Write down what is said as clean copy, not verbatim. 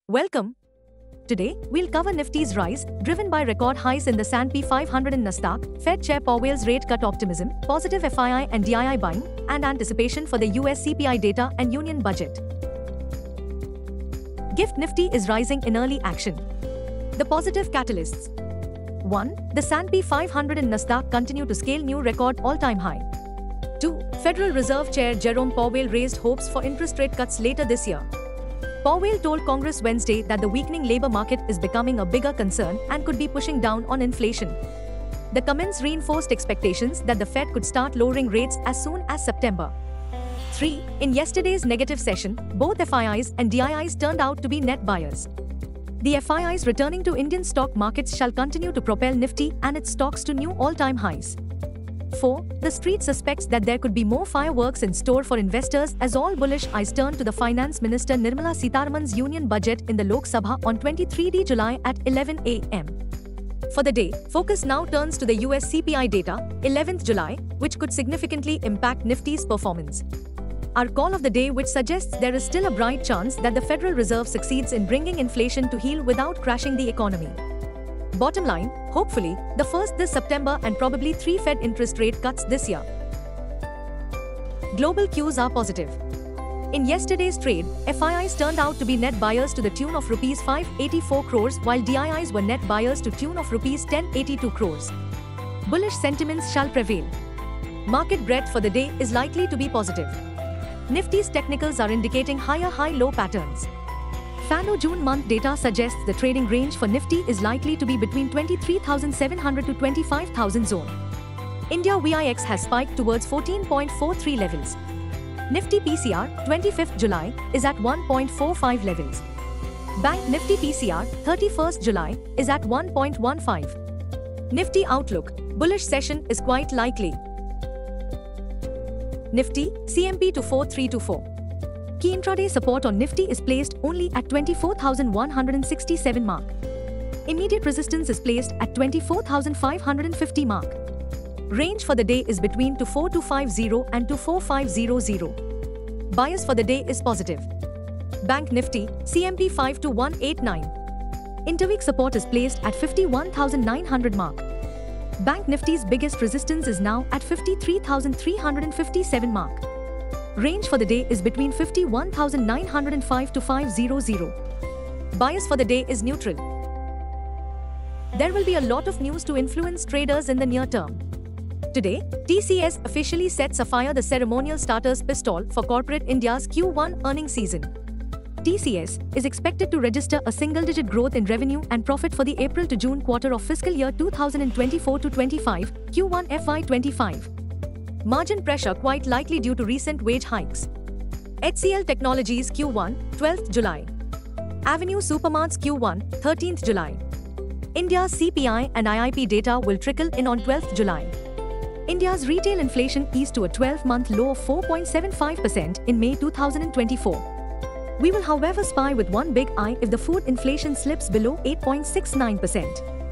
Welcome. Today, we'll cover Nifty's rise, driven by record highs in the S&P 500 and Nasdaq, Fed Chair Powell's rate cut optimism, positive FII and DII buying, and anticipation for the US CPI data and union budget. GIFT Nifty is rising in early action. The positive catalysts. 1. The S&P 500 and Nasdaq continue to scale new record all-time high. 2. Federal Reserve Chair Jerome Powell raised hopes for interest rate cuts later this year. Powell told Congress Wednesday that the weakening labor market is becoming a bigger concern and could be pushing down on inflation. The comments reinforced expectations that the Fed could start lowering rates as soon as September. 3. In yesterday's negative session, both FIIs and DIIs turned out to be net buyers. The FIIs returning to Indian stock markets shall continue to propel Nifty and its stocks to new all-time highs. 4. The street suspects that there could be more fireworks in store for investors as all bullish eyes turn to the Finance Minister Nirmala Sitharaman's union budget in the Lok Sabha on 23 July at 11 a.m. For the day, focus now turns to the US CPI data, 11th July, which could significantly impact Nifty's performance. Our call of the day, which suggests there is still a bright chance that the Federal Reserve succeeds in bringing inflation to heel without crashing the economy. Bottom line, hopefully, the first this September and probably 3 Fed interest rate cuts this year. Global cues are positive. In yesterday's trade, FIIs turned out to be net buyers to the tune of Rs 584 crores while DIIs were net buyers to tune of Rs 1082 crores. Bullish sentiments shall prevail. Market breadth for the day is likely to be positive. Nifty's technicals are indicating higher high-low patterns. FANO June month data suggests the trading range for Nifty is likely to be between 23,700 to 25,000 zone. India VIX has spiked towards 14.43 levels. Nifty PCR, 25th July, is at 1.45 levels. Bank Nifty PCR, 31st July, is at 1.15. Nifty outlook, bullish session is quite likely. Nifty, CMP to 4324. Key intraday support on Nifty is placed only at 24,167 mark. Immediate resistance is placed at 24,550 mark. Range for the day is between 24250 and 24500. Bias for the day is positive. Bank Nifty, CMP 52189. Interweek support is placed at 51,900 mark. Bank Nifty's biggest resistance is now at 53,357 mark. Range for the day is between 51,905 to 500. Bias for the day is neutral. There will be a lot of news to influence traders in the near term. Today, TCS officially sets afire the ceremonial starters pistol for corporate India's Q1 earnings season. TCS is expected to register a single-digit growth in revenue and profit for the April to June quarter of fiscal year 2024-25, Q1 FY25. Margin pressure quite likely due to recent wage hikes. HCL Technologies Q1, 12th July. Avenue Supermarts Q1, 13th July. India's CPI and IIP data will trickle in on 12th July. India's retail inflation eased to a 12-month low of 4.75% in May 2024. We will however spy with one big eye if the food inflation slips below 8.69%.